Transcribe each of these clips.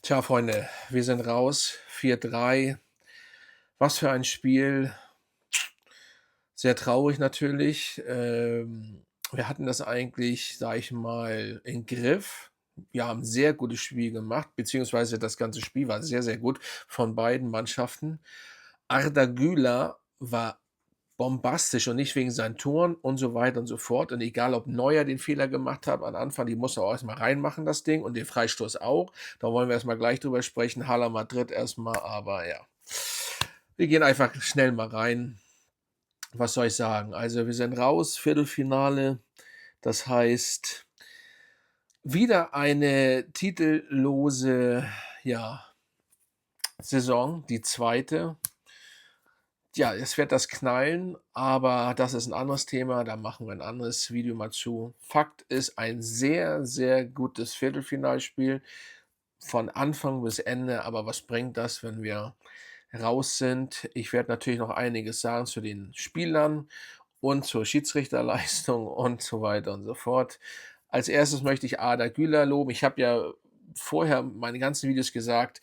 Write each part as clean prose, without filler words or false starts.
Tja, Freunde, wir sind raus. 4:3. Was für ein Spiel. Sehr traurig natürlich. Wir hatten das eigentlich, sage ich mal, im Griff. Wir haben 'n sehr gutes Spiel gemacht, beziehungsweise das ganze Spiel war sehr, sehr gut von beiden Mannschaften. Arda Güler war bombastisch und nicht wegen seinen Toren und so weiter und so fort. Und egal, ob Neuer den Fehler gemacht hat am Anfang, die muss er auch erst mal reinmachen, das Ding, und den Freistoß auch. Da wollen wir erst mal gleich drüber sprechen. Hala Madrid erst mal, aber ja. Wir gehen einfach schnell mal rein. Was soll ich sagen? Also, wir sind raus, Viertelfinale. Das heißt, wieder eine titellose, ja, Saison, die zweite. Ja, es wird das knallen, aber das ist 'n anderes Thema, da machen wir 'n anderes Video mal zu. Fakt ist, ein sehr, sehr gutes Viertelfinalspiel von Anfang bis Ende, aber was bringt das, wenn wir raus sind? Ich werde natürlich noch einiges sagen zu den Spielern und zur Schiedsrichterleistung und so weiter und so fort. Als Erstes möchte ich Arda Güler loben. Ich habe ja vorher meine ganzen Videos gesagt,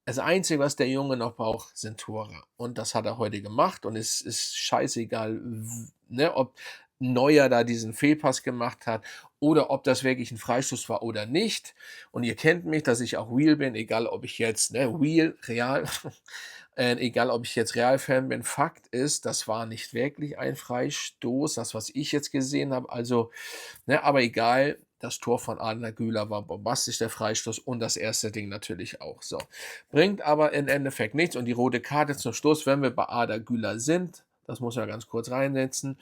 das Einzige, was der Junge noch braucht, sind Tore. Und das hat er heute gemacht und es ist scheißegal, ne, ob Neuer da diesen Fehlpass gemacht hat oder ob das wirklich ein Freistoß war oder nicht. Und ihr kennt mich, dass ich auch real bin, egal ob ich jetzt, ne, real, egal ob ich jetzt Real-Fan bin. Fakt ist, das war nicht wirklich ein Freistoß, das, was ich jetzt gesehen habe. Also, ne, aber egal, das Tor von Arda Güler war bombastisch, der Freistoß, und das erste Ding natürlich auch. So. Bringt aber im Endeffekt nichts, und die rote Karte zum Schluss, wenn wir bei Arda Güler sind, das muss er ganz kurz reinsetzen.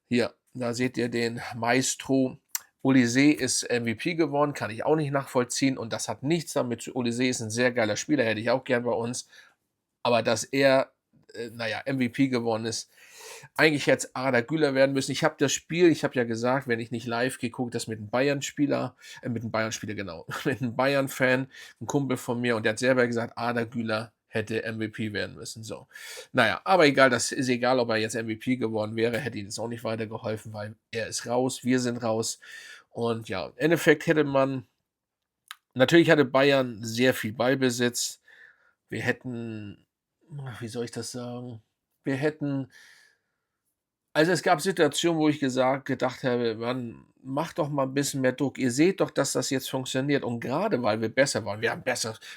Hier, da seht ihr den Maestro. Olise ist MVP geworden, kann ich auch nicht nachvollziehen, und das hat nichts damit zu Olise ist ein sehr geiler Spieler, hätte ich auch gern bei uns. Aber dass er, na ja, MVP geworden ist, eigentlich hätte es Arda Güler werden müssen. Ich habe ja gesagt, wenn ich nicht live geguckt, das mit 'm Bayern-Spieler mit 'm Bayern-Spieler, genau, mit 'nem Bayern-Fan, 'n Kumpel von mir, und der hat selber gesagt, Arda Güler hätte MVP werden müssen, so. Na ja, aber egal, das ist egal, ob er jetzt MVP geworden wäre, hätte ihm das auch nicht weitergeholfen, weil er ist raus, wir sind raus. Und ja, im Endeffekt hätte man natürlich hatte Bayern sehr viel Ballbesitz. Wir hätten, wie soll ich das sagen? Wir hätten Also, es gab Situationen, wo ich gedacht habe: „Mann, macht doch mal 'n bisschen mehr Druck. Ihr seht doch, dass das jetzt funktioniert." Und grade weil wir besser waren, wir haben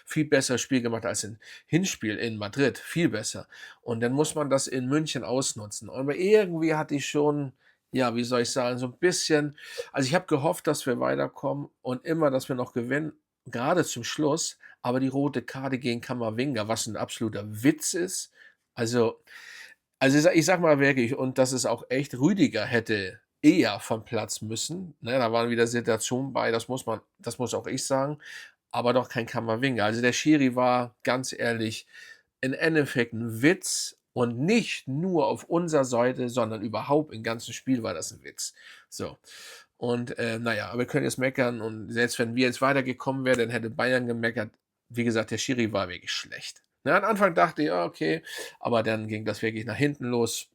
viel besseres Spiel gemacht als im Hinspiel in Madrid, viel besser. Und dann muss man das in München ausnutzen. Aber irgendwie hatte ich schon, ja, wie soll ich sagen, so 'n bisschen, also, ich habe gehofft, dass wir weiterkommen und immer, dass wir noch gewinnen, grade zum Schluss. Aber die rote Karte gegen Camavinga, was 'n absoluter Witz ist. Also ich sage mal wirklich, und das ist auch echt, Rüdiger hätte eher vom Platz müssen, ne? Da waren wieder Situationen bei, das muss auch ich sagen, aber doch kein Kammerwinger. Also, der Schiri war, ganz ehrlich, im Endeffekt 'n Witz, und nicht nur auf unserer Seite, sondern überhaupt im ganzen Spiel war das 'n Witz. So. Und, na ja, aber wir können jetzt meckern, und selbst wenn wir jetzt weitergekommen wären, dann hätte Bayern gemeckert. Wie gesagt, der Schiri war wirklich schlecht. Ne, am Anfang dachte ich: „Ja, okay", aber dann ging das wirklich nach hinten los,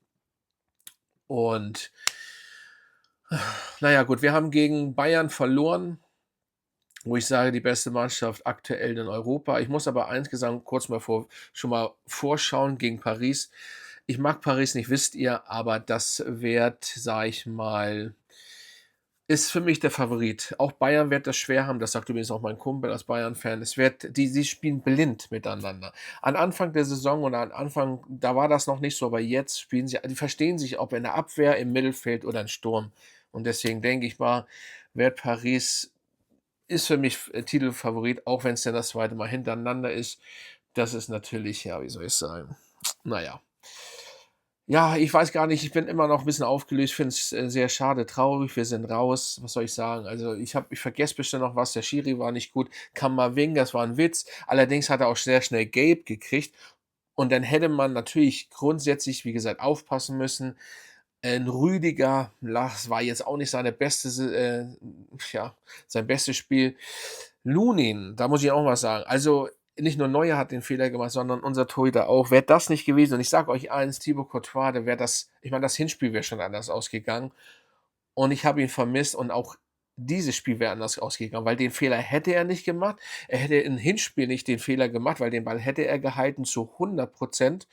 und na ja, gut, wir haben gegen Bayern verloren, wo ich sage, die beste Mannschaft aktuell in Europa. Ich muss aber eins sagen, kurz mal schon mal vorschauen gegen Paris. Ich mag Paris nicht, wisst ihr, aber das wird, sage ich mal, ist für mich der Favorit. Auch Bayern wird das schwer haben, das sagt übrigens auch mein Kumpel als Bayern-Fan. Die spielen blind miteinander. An Anfang der Saison und an Anfang, da war das noch nicht so, aber jetzt spielen die verstehen sich, ob in der Abwehr, im Mittelfeld oder im Sturm. Und deswegen denke ich mal, wird Paris ist für mich Titelfavorit, auch wenn es dann das zweite Mal hintereinander ist. Das ist natürlich, ja, wie soll ich sagen, na ja. Ja, ich weiß gar nicht, ich bin immer noch 'n bisschen aufgelöst, finde es, sehr schade, traurig. Wir sind raus. Was soll ich sagen? Also, ich vergesse bestimmt noch was. Der Schiri war nicht gut. Camavinga, das war 'n Witz. Allerdings hat er auch sehr schnell gelb gekriegt. Und dann hätte man natürlich grundsätzlich, wie gesagt, aufpassen müssen. 'N Rüdiger, das war jetzt auch nicht ja, sein bestes Spiel. Lunin, da muss ich auch was sagen. Also, nicht nur Neuer hat den Fehler gemacht, sondern unser Torhüter auch. Wäre das nicht gewesen, und ich sage euch eins, Thibaut Courtois, der wäre das ich meine, das Hinspiel wäre schon anders ausgegangen, und ich habe ihn vermisst, und auch dieses Spiel wäre anders ausgegangen, weil den Fehler hätte er nicht gemacht. Er hätte im Hinspiel nicht den Fehler gemacht, weil den Ball hätte er gehalten zu 100%.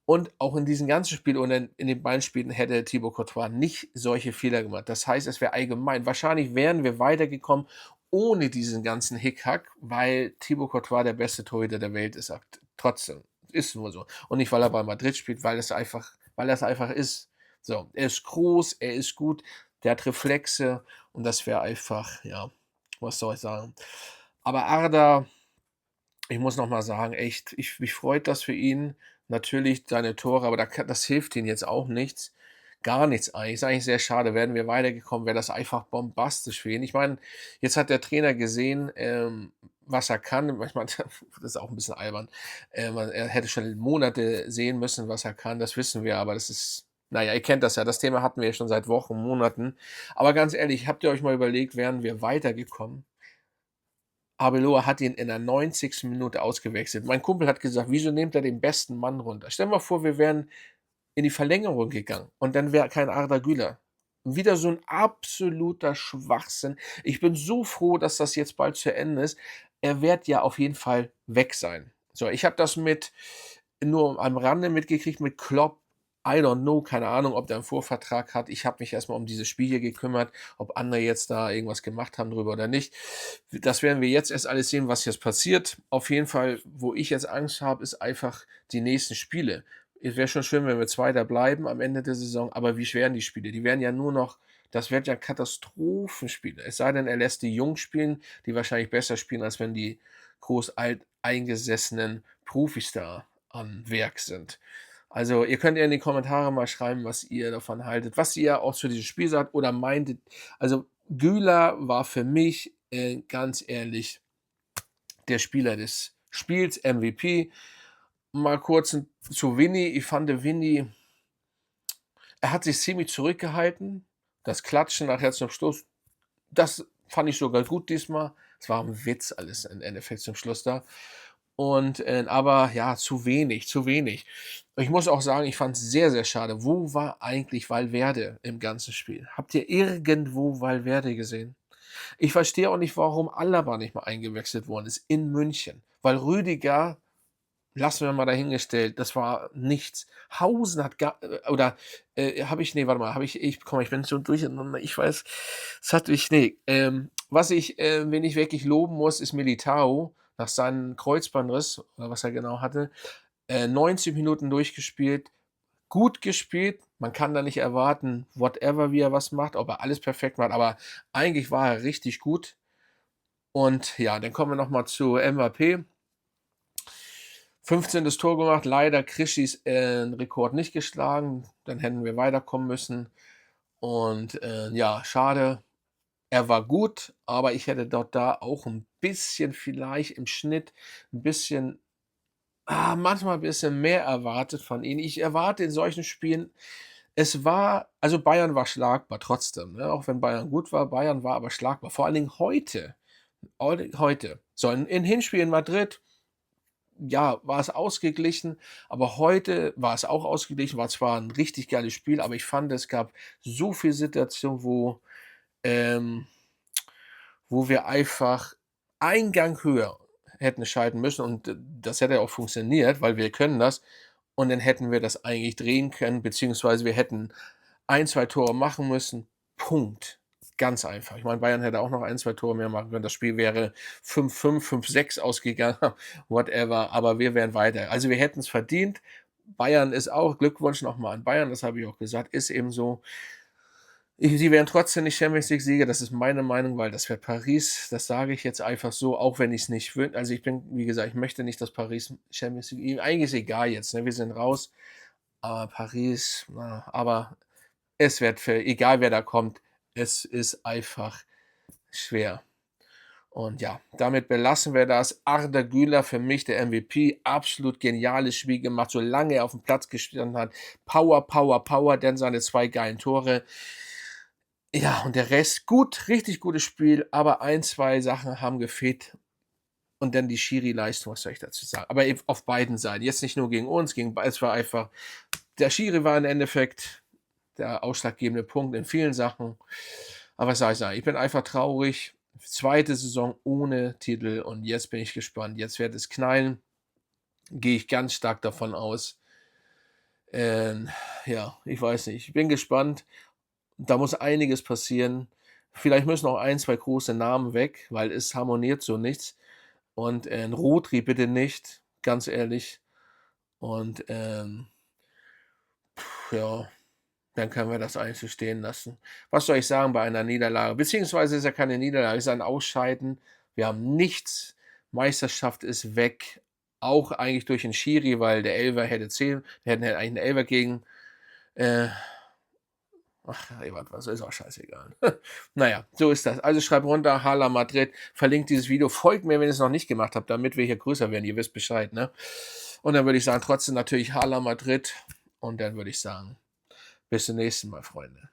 Und auch in diesem ganzen Spiel und in den beiden Spielen hätte Thibaut Courtois nicht solche Fehler gemacht. Das heißt, es wäre allgemein wahrscheinlich wären wir weitergekommen ohne diesen ganzen Hickhack, weil Thibaut Courtois der beste Torhüter der Welt ist trotzdem. Ist nur so. Und nicht, weil er bei Madrid spielt, weil es einfach ist. So, er ist groß, er ist gut, der hat Reflexe und das wäre einfach, ja, was soll ich sagen? Aber Arda, ich muss noch mal sagen, echt, mich freut das für ihn. Natürlich seine Tore, aber das hilft ihm jetzt auch nichts. Gar nichts eigentlich. Ist eigentlich sehr schade. Wären wir weitergekommen, wäre das einfach bombastisch für ihn. Ich meine, jetzt hat der Trainer gesehen, was er kann. Manchmal das ist auch ein bisschen albern. Er hätte schon Monate sehen müssen, was er kann. Das wissen wir, aber das ist na ja, ihr kennt das ja. Das Thema hatten wir ja schon seit Wochen, Monaten. Aber ganz ehrlich, habt ihr euch mal überlegt, wären wir weitergekommen? Arbeloa hat ihn in der 90. Minute ausgewechselt. Mein Kumpel hat gesagt: „Wieso nimmt er den besten Mann runter?“ Stell dir mal vor, wir wären in die Verlängerung gegangen und dann wäre kein Arda Güler. Wieder so 'n absoluter Schwachsinn. Ich bin so froh, dass das jetzt bald zu Ende ist. Er wird ja auf jeden Fall weg sein. So, ich habe das nur am Rande mitgekriegt mit Klopp. I don't know, keine Ahnung, ob der 'n Vorvertrag hat. Ich habe mich erst mal um dieses Spiel hier gekümmert, ob andere jetzt da irgendwas gemacht haben drüber oder nicht. Das werden wir jetzt erst alles sehen, was jetzt passiert. Auf jeden Fall, wo ich jetzt Angst habe, ist einfach die nächsten Spiele. Es wäre schon schön, wenn wir Zweiter bleiben am Ende der Saison, aber wie werden die Spiele? Die werden ja nur noch das wird ja Katastrophenspiele. Es sei denn, er lässt die Jungs spielen, die wahrscheinlich besser spielen, als wenn die groß alteingesessenen Profis da am Werk sind. Also, ihr könnt ja in die Kommentare mal schreiben, was ihr davon haltet, was ihr auch zu diesem Spiel sagt oder meintet. Also, Güler war für mich, ganz ehrlich, der Spieler des Spiels, MVP. Mal kurz zu Vinny. Ich fand Vinny er hat sich ziemlich zurückgehalten. Das Klatschen nachher zum Schluss, das fand ich sogar gut diesmal. Es war 'n Witz alles im Endeffekt zum Schluss da. Und, aber ja, zu wenig, zu wenig. Ich muss auch sagen, ich fand's sehr, sehr schade. Wo war eigentlich Valverde im ganzen Spiel? Habt ihr irgendwo Valverde gesehen? Ich verstehe auch nicht, warum Alaba nicht mal eingewechselt worden ist in München, weil Rüdiger lassen wir mal dahingestellt, das war nichts. Hausen hat gar oder, habe ich ne, warte mal, habe ich komm, ich bin so durcheinander. Ich weiß, das hatte ich ne, was ich wen ich wirklich loben muss, ist Militao nach seinem Kreuzbandriss oder was er genau hatte. 90 Minuten durchgespielt, gut gespielt. Man kann da nicht erwarten, whatever, wie er was macht, ob er alles perfekt macht, aber eigentlich war er richtig gut. Und ja, dann kommen wir noch mal zu Mbappé. 15. Tor gemacht, leider Krischis, Rekord nicht geschlagen, dann hätten wir weiterkommen müssen und, ja, schade. Er war gut, aber ich hätte dort da auch 'n bisschen vielleicht im Schnitt 'n bisschen manchmal 'n bisschen mehr erwartet von ihm. Ich erwarte in solchen Spielen also Bayern war schlagbar trotzdem, ne? Auch wenn Bayern gut war, Bayern war aber schlagbar. Vor allen Dingen heute. So, in Hinspiel in Madrid, ja, war es ausgeglichen, aber heute war es auch ausgeglichen, war zwar 'n richtig geiles Spiel, aber ich fand, es gab so viel Situationen, ähm wo wir einfach einen Gang höher hätten schalten müssen und das hätte auch funktioniert, weil wir können das und dann hätten wir das eigentlich drehen können, beziehungsweise wir hätten ein 2 Tore machen müssen. Punkt. Ganz einfach. Ich meine, Bayern hätte auch noch ein 2 Tore mehr machen können. Das Spiel wäre 5-5, 5-6 ausgegangen, whatever, aber wir wären weiter. Also, wir hätten's verdient. Bayern ist auch Glückwunsch noch mal an Bayern, das habe ich auch gesagt, ist eben so. Sie werden trotzdem nicht Champions League-Sieger, das ist meine Meinung, weil das wird Paris. Das sage ich jetzt einfach so, auch wenn ich's nicht also, ich bin wie gesagt, ich möchte nicht, dass Paris Champions League eigentlich ist egal jetzt, ne? Wir sind raus, aber Paris, aber es wird für egal wer da kommt, es ist einfach schwer. Und ja, damit belassen wir das. Arda Güler für mich der MVP, absolut geniales Spiel gemacht, solange er aufm Platz gestanden hat. Power, Power, Power, dann seine 2 geilen Tore. Ja, und der Rest gut, richtig gutes Spiel, aber ein 2 Sachen haben gefehlt und dann die Schiri-Leistung, was soll ich dazu sagen? Aber eben auf beiden Seiten. Jetzt nicht nur gegen uns, es war einfach der Schiri war im Endeffekt der ausschlaggebende Punkt in vielen Sachen. Aber was soll ich sagen? Ich bin einfach traurig. Zweite Saison ohne Titel und jetzt bin ich gespannt. Jetzt wird es knallen, gehe ich ganz stark davon aus. Ähm, ja, ich weiß nicht. Ich bin gespannt. Da muss einiges passieren. Vielleicht müssen auch ein, 2 große Namen weg, weil es harmoniert so nichts. Und, 'n Rodri bitte nicht, ganz ehrlich. Und, ja, dann können wir das eigentlich so stehen lassen. Was soll ich sagen bei einer Niederlage? Beziehungsweise ist ja keine Niederlage, ist ein Ausscheiden. Wir haben nichts. Meisterschaft ist weg, auch eigentlich durch den Schiri, weil der Elfer hätte zählen wir hätten ja eigentlich 'n Elfer gegen äh, ach, ey, was ist auch scheißegal. Na ja, so ist das. Also, schreibt runter, Hala Madrid, verlinkt dieses Video, folgt mir, wenn ihr's noch nicht gemacht habt, damit wir hier größer werden. Ihr wisst Bescheid, ne? Und dann würde ich sagen, trotzdem natürlich Hala Madrid und dann würde ich sagen, bis zum nächsten Mal, Freunde.